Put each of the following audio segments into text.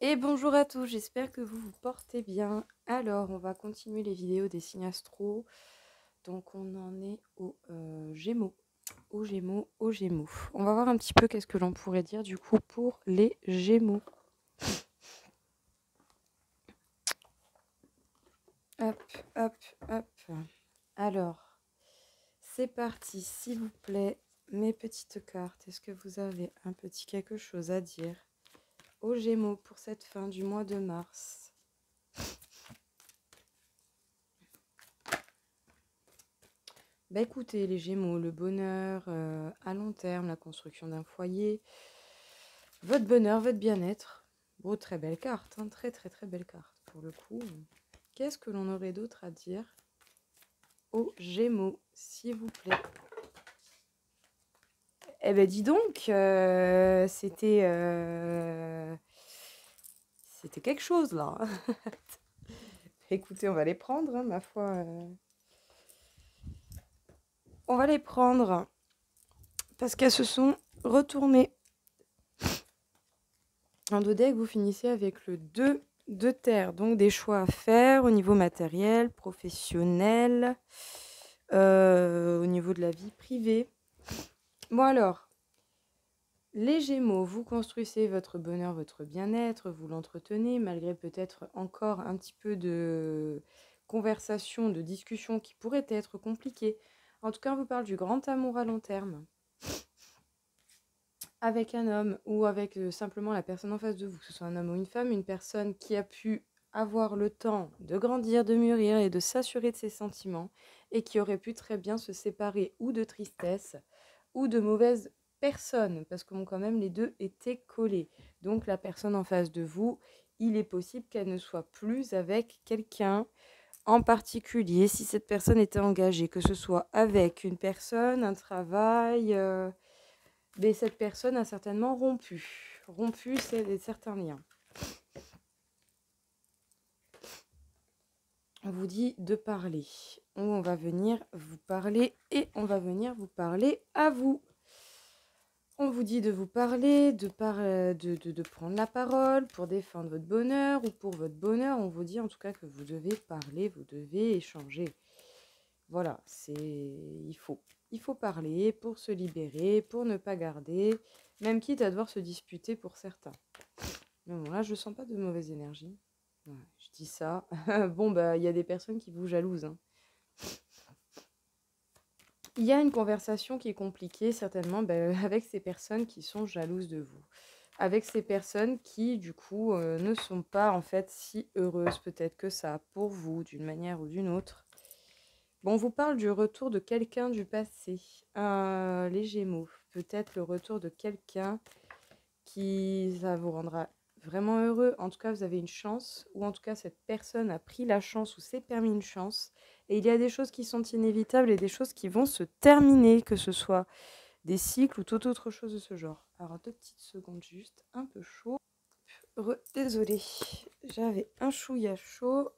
Et bonjour à tous, j'espère que vous vous portez bien. Alors, on va continuer les vidéos des signes astro. Donc, on en est aux Gémeaux. Aux Gémeaux, aux Gémeaux. On va voir un petit peu qu'est-ce que l'on pourrait dire du coup pour les Gémeaux. Hop, hop, hop. Alors, c'est parti, s'il vous plaît, mes petites cartes. Est-ce que vous avez un petit quelque chose à dire aux Gémeaux pour cette fin du mois de mars? Bah écoutez, les Gémeaux, le bonheur à long terme, la construction d'un foyer, votre bonheur, votre bien-être. Bon, très belle carte, hein, très très très belle carte pour le coup. Qu'est-ce que l'on aurait d'autre à dire aux Gémeaux, s'il vous plaît? Eh ben dis donc, c'était quelque chose là. Écoutez, on va les prendre, hein, ma foi. On va les prendre parce qu'elles se sont retournées. En dos deck, vous finissez avec le 2 de terre, donc des choix à faire au niveau matériel, professionnel, au niveau de la vie privée. Bon alors, les Gémeaux, vous construisez votre bonheur, votre bien-être, vous l'entretenez, malgré peut-être encore un petit peu de conversation, de discussion qui pourrait être compliquée. En tout cas, on vous parle du grand amour à long terme. Avec un homme ou avec simplement la personne en face de vous, que ce soit un homme ou une femme, une personne qui a pu avoir le temps de grandir, de mûrir et de s'assurer de ses sentiments et qui aurait pu très bien se séparer ou de tristesse ou de mauvaises personnes parce que quand même les deux étaient collés. Donc la personne en face de vous, il est possible qu'elle ne soit plus avec quelqu'un en particulier si cette personne était engagée, que ce soit avec une personne, un travail, mais cette personne a certainement rompu. Rompu, c'est certains liens. On vous dit de parler. On va venir vous parler et on va venir vous parler à vous. On vous dit de vous parler, de prendre la parole pour défendre votre bonheur ou pour votre bonheur. On vous dit en tout cas que vous devez parler, vous devez échanger. Voilà, il faut. Il faut parler pour se libérer, pour ne pas garder, même quitte à devoir se disputer pour certains. Mais bon, là, je sens pas de mauvaise énergie. Ouais, je dis ça. Bon, bah, il y a des personnes qui vous jalousent, hein. Il y a une conversation qui est compliquée, certainement, avec ces personnes qui sont jalouses de vous. Avec ces personnes qui, du coup, ne sont pas, en fait, si heureuses peut-être que ça pour vous, d'une manière ou d'une autre. Bon, on vous parle du retour de quelqu'un du passé. Les Gémeaux. Peut-être le retour de quelqu'un qui ça vous rendra vraiment heureux. En tout cas, vous avez une chance, ou en tout cas, cette personne a pris la chance ou s'est permis une chance. Et il y a des choses qui sont inévitables et des choses qui vont se terminer, que ce soit des cycles ou toute autre chose de ce genre. Alors, 2 petites secondes juste, un peu chaud. Désolée, j'avais un chouïa chaud.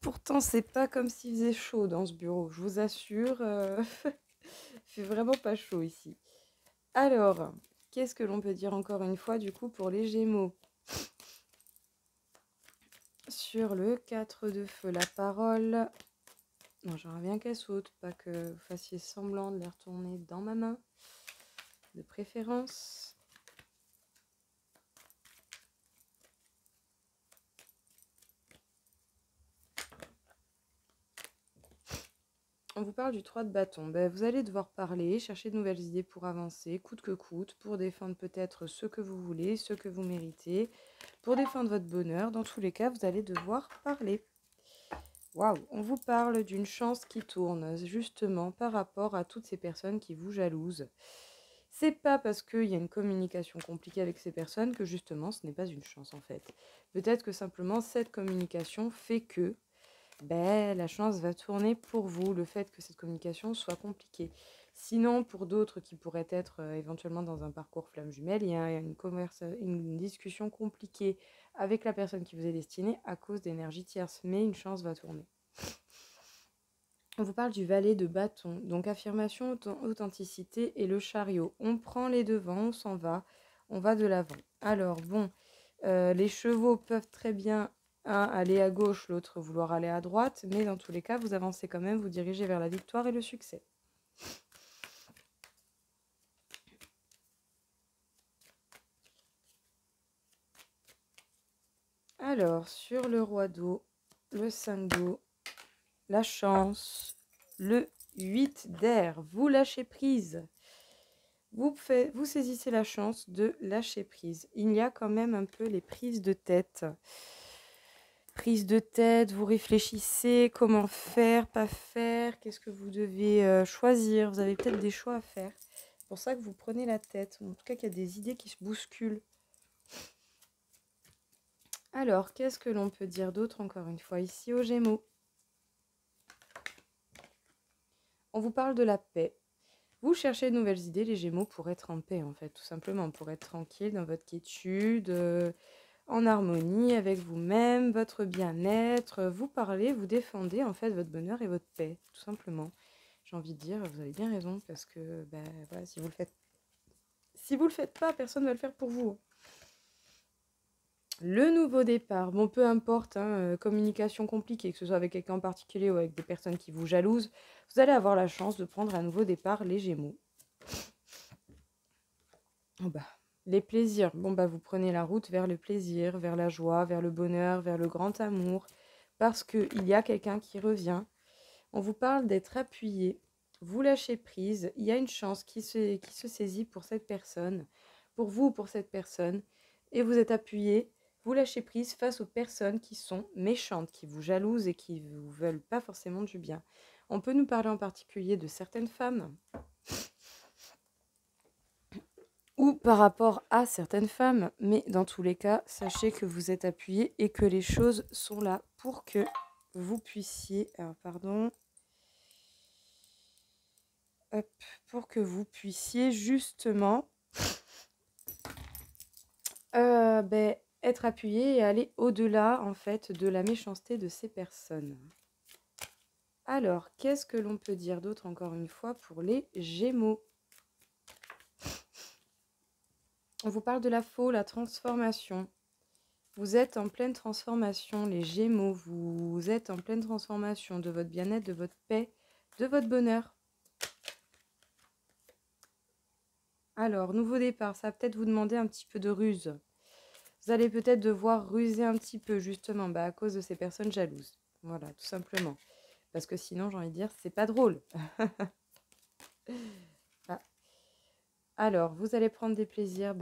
Pourtant, c'est pas comme s'il faisait chaud dans ce bureau, je vous assure. Il fait vraiment pas chaud ici. Alors, qu'est-ce que l'on peut dire encore une fois du coup pour les Gémeaux? Sur le 4 de feu, la parole. Non, j'aimerais bien qu'elle saute, pas que vous fassiez semblant de les retourner dans ma main, de préférence. On vous parle du 3 de bâton. Vous allez devoir parler, chercher de nouvelles idées pour avancer, coûte que coûte, pour défendre peut-être ce que vous voulez, ce que vous méritez, pour défendre votre bonheur. Dans tous les cas, vous allez devoir parler. Waouh, on vous parle d'une chance qui tourne, justement, par rapport à toutes ces personnes qui vous jalousent. C'est pas parce qu'il y a une communication compliquée avec ces personnes que, justement, ce n'est pas une chance, en fait. Peut-être que simplement, cette communication fait que la chance va tourner pour vous, le fait que cette communication soit compliquée. Sinon, pour d'autres qui pourraient être éventuellement dans un parcours flamme jumelle, il y a une discussion compliquée avec la personne qui vous est destinée à cause d'énergie tierce, mais une chance va tourner. On vous parle du valet de bâton, donc affirmation, authenticité et le chariot. On prend les devants, on s'en va, on va de l'avant. Alors, bon, les chevaux peuvent très bien, un, aller à gauche, l'autre vouloir aller à droite, mais dans tous les cas, vous avancez quand même, vous dirigez vers la victoire et le succès. Alors, sur le roi d'eau, le 5 d'eau, la chance, le 8 d'air, vous lâchez prise. Vous saisissez la chance de lâcher prise. Il y a quand même un peu les prises de tête. Prise de tête, vous réfléchissez comment faire, pas faire, qu'est-ce que vous devez choisir. Vous avez peut-être des choix à faire. C'est pour ça que vous prenez la tête. En tout cas, qu'il y a des idées qui se bousculent. Alors, qu'est-ce que l'on peut dire d'autre encore une fois ici aux Gémeaux? On vous parle de la paix. Vous cherchez de nouvelles idées, les Gémeaux, pour être en paix, en fait, tout simplement, pour être tranquille dans votre quiétude, en harmonie avec vous-même, votre bien-être. Vous parlez, vous défendez, en fait, votre bonheur et votre paix, tout simplement. J'ai envie de dire, vous avez bien raison, parce que, ben, voilà, si vous le faites pas, personne ne va le faire pour vous. Le nouveau départ, bon, peu importe, hein, communication compliquée, que ce soit avec quelqu'un en particulier ou avec des personnes qui vous jalousent, vous allez avoir la chance de prendre un nouveau départ, les Gémeaux. Oh bah, les plaisirs, bon bah vous prenez la route vers le plaisir, vers la joie, vers le bonheur, vers le grand amour, parce qu'il y a quelqu'un qui revient. On vous parle d'être appuyé, vous lâchez prise, il y a une chance qui se saisit pour cette personne, pour vous ou pour cette personne, et vous êtes appuyé, vous lâchez prise face aux personnes qui sont méchantes, qui vous jalousent et qui ne vous veulent pas forcément du bien. On peut nous parler en particulier de certaines femmes ou par rapport à certaines femmes, mais dans tous les cas, sachez que vous êtes appuyé et que les choses sont là pour que vous puissiez, alors pardon, hop, pour que vous puissiez justement être appuyé et aller au-delà en fait de la méchanceté de ces personnes. Alors, qu'est-ce que l'on peut dire d'autre encore une fois pour les Gémeaux? On vous parle de la faux, la transformation. Vous êtes en pleine transformation, les Gémeaux. Vous êtes en pleine transformation de votre bien-être, de votre paix, de votre bonheur. Alors, nouveau départ, ça va peut-être vous demander un petit peu de ruse. Vous allez peut-être devoir ruser un petit peu, justement, à cause de ces personnes jalouses. Voilà, tout simplement. Parce que sinon, j'ai envie de dire, c'est pas drôle. Ah. Alors, vous allez prendre des plaisirs,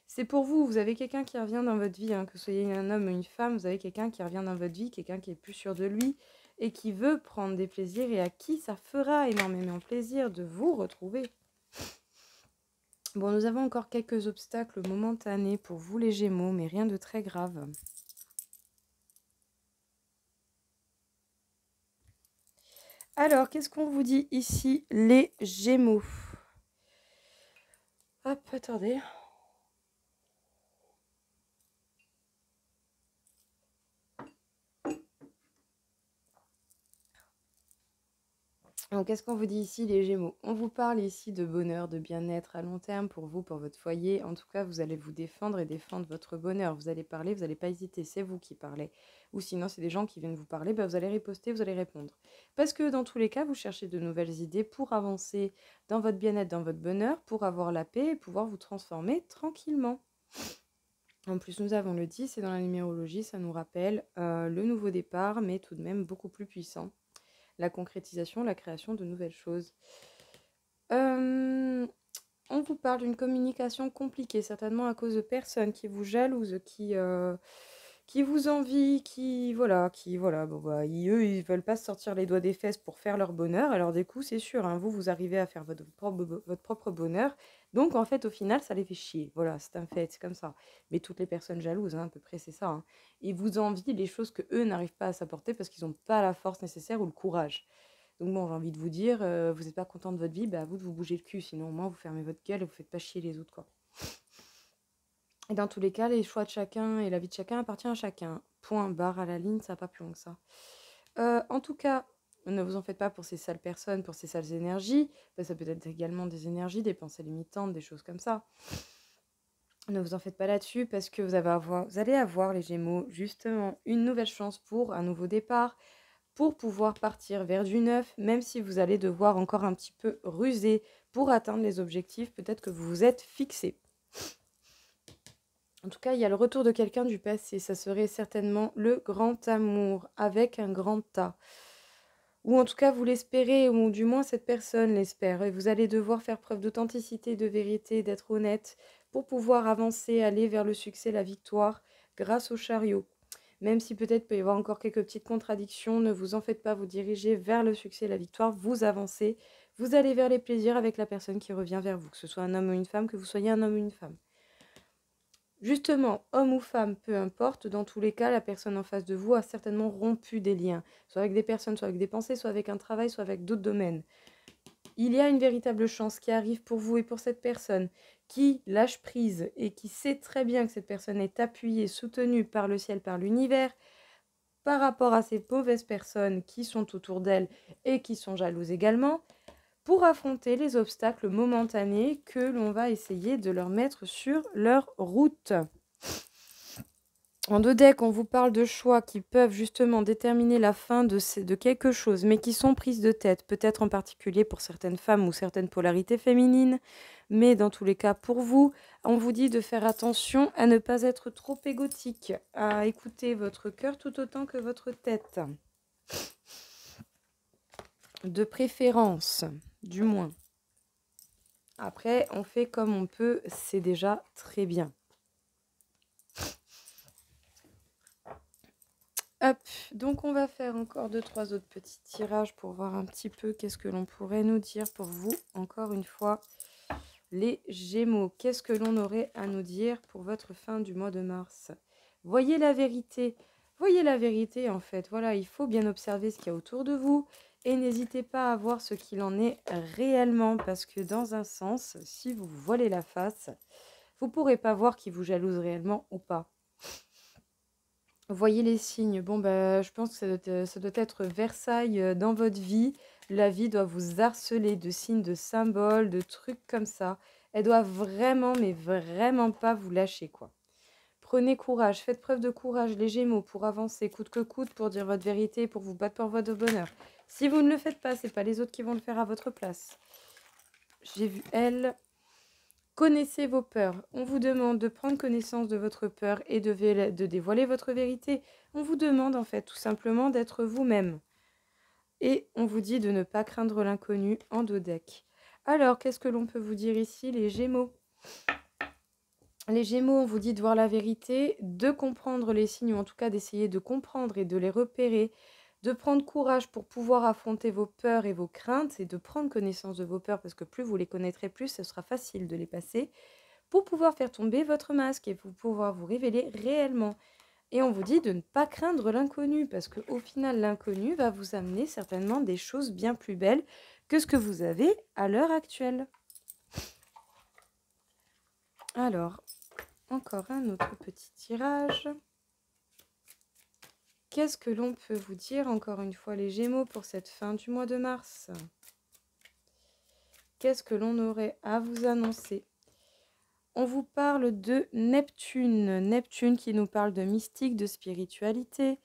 c'est pour vous. Vous avez quelqu'un qui revient dans votre vie, hein, que ce soyez un homme ou une femme, vous avez quelqu'un qui revient dans votre vie, quelqu'un qui est plus sûr de lui et qui veut prendre des plaisirs et à qui ça fera énormément plaisir de vous retrouver. Bon, nous avons encore quelques obstacles momentanés pour vous les Gémeaux, mais rien de très grave. Alors, qu'est-ce qu'on vous dit ici, les Gémeaux? Hop, attendez. Donc, qu'est-ce qu'on vous dit ici, les Gémeaux? On vous parle ici de bonheur, de bien-être à long terme pour vous, pour votre foyer. En tout cas, vous allez vous défendre et défendre votre bonheur. Vous allez parler, vous n'allez pas hésiter, c'est vous qui parlez. Ou sinon, c'est des gens qui viennent vous parler, vous allez riposter, vous allez répondre. Parce que dans tous les cas, vous cherchez de nouvelles idées pour avancer dans votre bien-être, dans votre bonheur, pour avoir la paix et pouvoir vous transformer tranquillement. En plus, nous avons le 10 et dans la numérologie, ça nous rappelle le nouveau départ, mais tout de même beaucoup plus puissant. La concrétisation, la création de nouvelles choses. On vous parle d'une communication compliquée, certainement à cause de personnes qui vous jalousent, qui vous envient, ils veulent pas se sortir les doigts des fesses pour faire leur bonheur. Alors du coup, c'est sûr, hein, vous arrivez à faire votre propre bonheur. Donc en fait, au final, ça les fait chier. Voilà, c'est un fait, c'est comme ça. Mais toutes les personnes jalouses, hein, à peu près, c'est ça. Hein. Ils vous envient les choses que eux n'arrivent pas à s'apporter parce qu'ils n'ont pas la force nécessaire ou le courage. Donc bon, j'ai envie de vous dire, vous n'êtes pas content de votre vie, à vous de vous bouger le cul. Sinon, au moins, vous fermez votre gueule et vous faites pas chier les autres, quoi. Et dans tous les cas, les choix de chacun et la vie de chacun appartient à chacun. Point barre à la ligne, ça va pas plus loin que ça. En tout cas, ne vous en faites pas pour ces sales personnes, pour ces sales énergies. Ça peut être également des énergies, des pensées limitantes, des choses comme ça. Ne vous en faites pas là-dessus parce que vous allez avoir, les Gémeaux, justement, une nouvelle chance pour un nouveau départ, pour pouvoir partir vers du neuf, même si vous allez devoir encore un petit peu ruser pour atteindre les objectifs peut-être que vous vous êtes fixés. En tout cas, il y a le retour de quelqu'un du passé. Ça serait certainement le grand amour avec un grand A. Ou en tout cas, vous l'espérez, ou du moins cette personne l'espère. Et vous allez devoir faire preuve d'authenticité, de vérité, d'être honnête pour pouvoir avancer, aller vers le succès, la victoire grâce au chariot. Même si peut-être peut y avoir encore quelques petites contradictions, ne vous en faites pas, vous dirigez vers le succès, la victoire, vous avancez, vous allez vers les plaisirs avec la personne qui revient vers vous, que ce soit un homme ou une femme, que vous soyez un homme ou une femme. Justement, homme ou femme, peu importe, dans tous les cas, la personne en face de vous a certainement rompu des liens, soit avec des personnes, soit avec des pensées, soit avec un travail, soit avec d'autres domaines. Il y a une véritable chance qui arrive pour vous et pour cette personne qui lâche prise et qui sait très bien que cette personne est appuyée, soutenue par le ciel, par l'univers, par rapport à ces mauvaises personnes qui sont autour d'elle et qui sont jalouses également, pour affronter les obstacles momentanés que l'on va essayer de leur mettre sur leur route. En 2 decks, on vous parle de choix qui peuvent justement déterminer la fin de quelque chose, mais qui sont prises de tête, peut-être en particulier pour certaines femmes ou certaines polarités féminines, mais dans tous les cas pour vous, on vous dit de faire attention à ne pas être trop égotique, à écouter votre cœur tout autant que votre tête. De préférence, du moins. Après, on fait comme on peut, c'est déjà très bien. Hop, donc on va faire encore 2-3 autres petits tirages pour voir un petit peu qu'est-ce que l'on pourrait nous dire pour vous. Encore une fois, les Gémeaux, qu'est-ce que l'on aurait à nous dire pour votre fin du mois de mars? Voyez la vérité. Voyez la vérité en fait. Voilà, il faut bien observer ce qu'il y a autour de vous et n'hésitez pas à voir ce qu'il en est réellement parce que dans un sens, si vous vous voilez la face, vous ne pourrez pas voir qui vous jalouse réellement ou pas. Voyez les signes. Bon, bah, je pense que ça doit être Versailles dans votre vie. La vie doit vous harceler de signes, de symboles, de trucs comme ça. Elle doit vraiment, mais vraiment pas vous lâcher, quoi. Prenez courage, faites preuve de courage, les Gémeaux, pour avancer coûte que coûte, pour dire votre vérité, pour vous battre pour votre bonheur. Si vous ne le faites pas, c'est pas les autres qui vont le faire à votre place. J'ai vu elle. Connaissez vos peurs. On vous demande de prendre connaissance de votre peur et de dévoiler votre vérité. On vous demande en fait tout simplement d'être vous-même. Et on vous dit de ne pas craindre l'inconnu en 2 decks. Alors, qu'est-ce que l'on peut vous dire ici, les Gémeaux? Les Gémeaux, on vous dit de voir la vérité, de comprendre les signes, ou en tout cas d'essayer de comprendre et de les repérer, de prendre courage pour pouvoir affronter vos peurs et vos craintes, et de prendre connaissance de vos peurs, parce que plus vous les connaîtrez, plus ce sera facile de les passer, pour pouvoir faire tomber votre masque et pour pouvoir vous révéler réellement. Et on vous dit de ne pas craindre l'inconnu, parce qu'au final, l'inconnu va vous amener certainement des choses bien plus belles que ce que vous avez à l'heure actuelle. Alors, encore un autre petit tirage. Qu'est-ce que l'on peut vous dire, encore une fois, les Gémeaux, pour cette fin du mois de mars? Qu'est-ce que l'on aurait à vous annoncer? On vous parle de Neptune. Neptune qui nous parle de mystique, de spiritualité,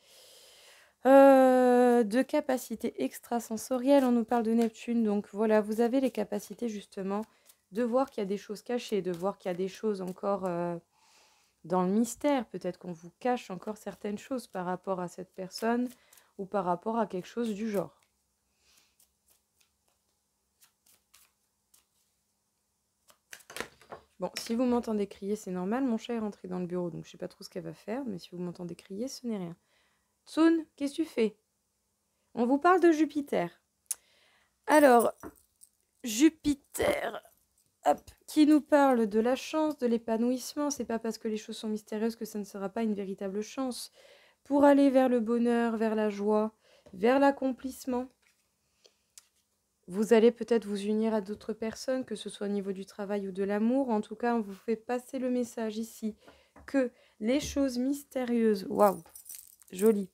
de capacités extrasensorielles. On nous parle de Neptune. Donc voilà, vous avez les capacités justement de voir qu'il y a des choses cachées, de voir qu'il y a des choses encore dans le mystère. Peut-être qu'on vous cache encore certaines choses par rapport à cette personne ou par rapport à quelque chose du genre. Bon, si vous m'entendez crier, c'est normal. Mon chat est rentré dans le bureau, donc je ne sais pas trop ce qu'elle va faire. Mais si vous m'entendez crier, ce n'est rien. Tsun, qu'est-ce que tu fais? On vous parle de Jupiter. Alors, Jupiter, hop, qui nous parle de la chance, de l'épanouissement. C'est pas parce que les choses sont mystérieuses que ça ne sera pas une véritable chance. Pour aller vers le bonheur, vers la joie, vers l'accomplissement. Vous allez peut-être vous unir à d'autres personnes, que ce soit au niveau du travail ou de l'amour. En tout cas, on vous fait passer le message ici que les choses mystérieuses, waouh, joli,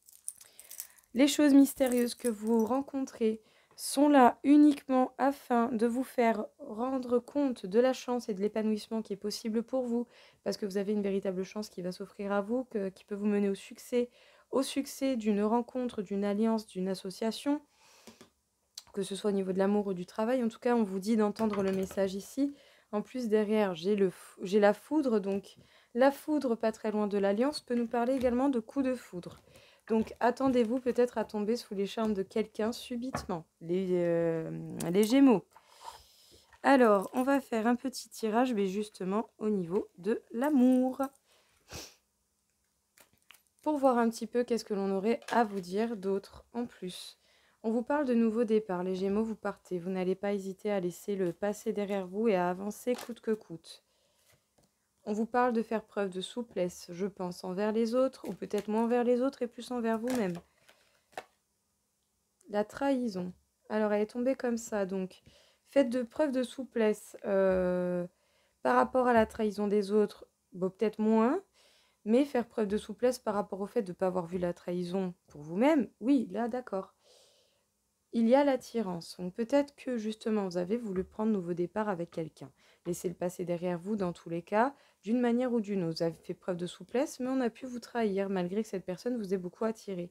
les choses mystérieuses que vous rencontrez sont là uniquement afin de vous faire rendre compte de la chance et de l'épanouissement qui est possible pour vous, parce que vous avez une véritable chance qui va s'offrir à vous, qui peut vous mener au succès d'une rencontre, d'une alliance, d'une association, que ce soit au niveau de l'amour ou du travail. En tout cas, on vous dit d'entendre le message ici. En plus, derrière, j'ai la foudre, donc la foudre, pas très loin de l'alliance, peut nous parler également de coups de foudre. Donc, attendez-vous peut-être à tomber sous les charmes de quelqu'un subitement, les Gémeaux. Alors, on va faire un petit tirage, mais justement au niveau de l'amour. Pour voir un petit peu qu'est-ce que l'on aurait à vous dire d'autre en plus. On vous parle de nouveaux départs. Les Gémeaux, vous partez. Vous n'allez pas hésiter à laisser le passé derrière vous et à avancer coûte que coûte. On vous parle de faire preuve de souplesse, je pense, envers les autres, ou peut-être moins envers les autres et plus envers vous-même. La trahison. Alors, elle est tombée comme ça, donc faites de preuve de souplesse par rapport à la trahison des autres, bon, peut-être moins, mais faire preuve de souplesse par rapport au fait de ne pas avoir vu la trahison pour vous-même, oui, là, d'accord. Il y a l'attirance. Donc peut-être que justement, vous avez voulu prendre nouveau départ avec quelqu'un. Laissez le passé derrière vous dans tous les cas, d'une manière ou d'une autre. Vous avez fait preuve de souplesse, mais on a pu vous trahir malgré que cette personne vous ait beaucoup attiré.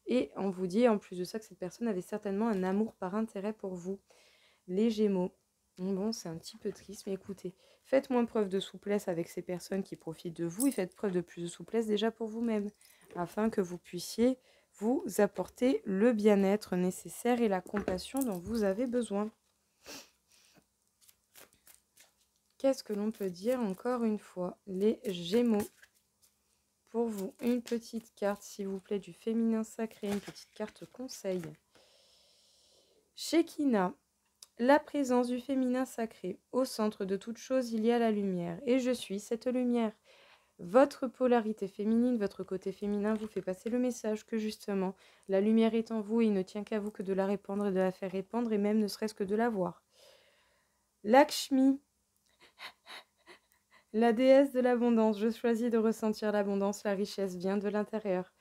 Et on vous dit en plus de ça que cette personne avait certainement un amour par intérêt pour vous. Les Gémeaux. Bon, c'est un petit peu triste, mais écoutez, faites moins preuve de souplesse avec ces personnes qui profitent de vous et faites preuve de plus de souplesse déjà pour vous-même, afin que vous puissiez vous apporter le bien-être nécessaire et la compassion dont vous avez besoin. Qu'est-ce que l'on peut dire encore une fois? Les Gémeaux. Pour vous, une petite carte, s'il vous plaît, du féminin sacré, une petite carte conseil. Shekinah. La présence du féminin sacré. Au centre de toute chose, il y a la lumière. Et je suis cette lumière. Votre polarité féminine, votre côté féminin vous fait passer le message que justement, la lumière est en vous et il ne tient qu'à vous que de la répandre et de la faire répandre et même ne serait-ce que de la voir. Lakshmi, la déesse de l'abondance. Je choisis de ressentir l'abondance, la richesse vient de l'intérieur.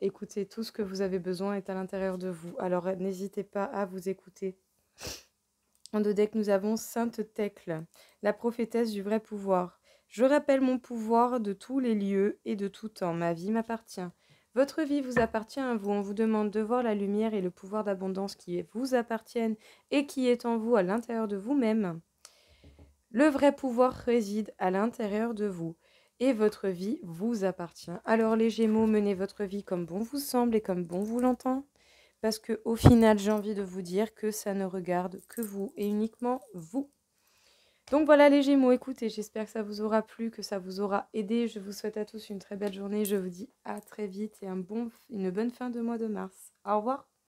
Écoutez, tout ce que vous avez besoin est à l'intérieur de vous. Alors n'hésitez pas à vous écouter. En deux decks, nous avons Sainte Thècle, la prophétesse du vrai pouvoir. Je rappelle mon pouvoir de tous les lieux et de tout temps. Ma vie m'appartient. Votre vie vous appartient à vous. On vous demande de voir la lumière et le pouvoir d'abondance qui vous appartiennent et qui est en vous à l'intérieur de vous-même. Le vrai pouvoir réside à l'intérieur de vous et votre vie vous appartient. Alors les Gémeaux, menez votre vie comme bon vous semble et comme bon vous l'entend. Parce qu'au final, j'ai envie de vous dire que ça ne regarde que vous et uniquement vous. Donc voilà les Gémeaux, écoutez, j'espère que ça vous aura plu, que ça vous aura aidé. Je vous souhaite à tous une très belle journée. Je vous dis à très vite et une bonne fin de mois de mars. Au revoir.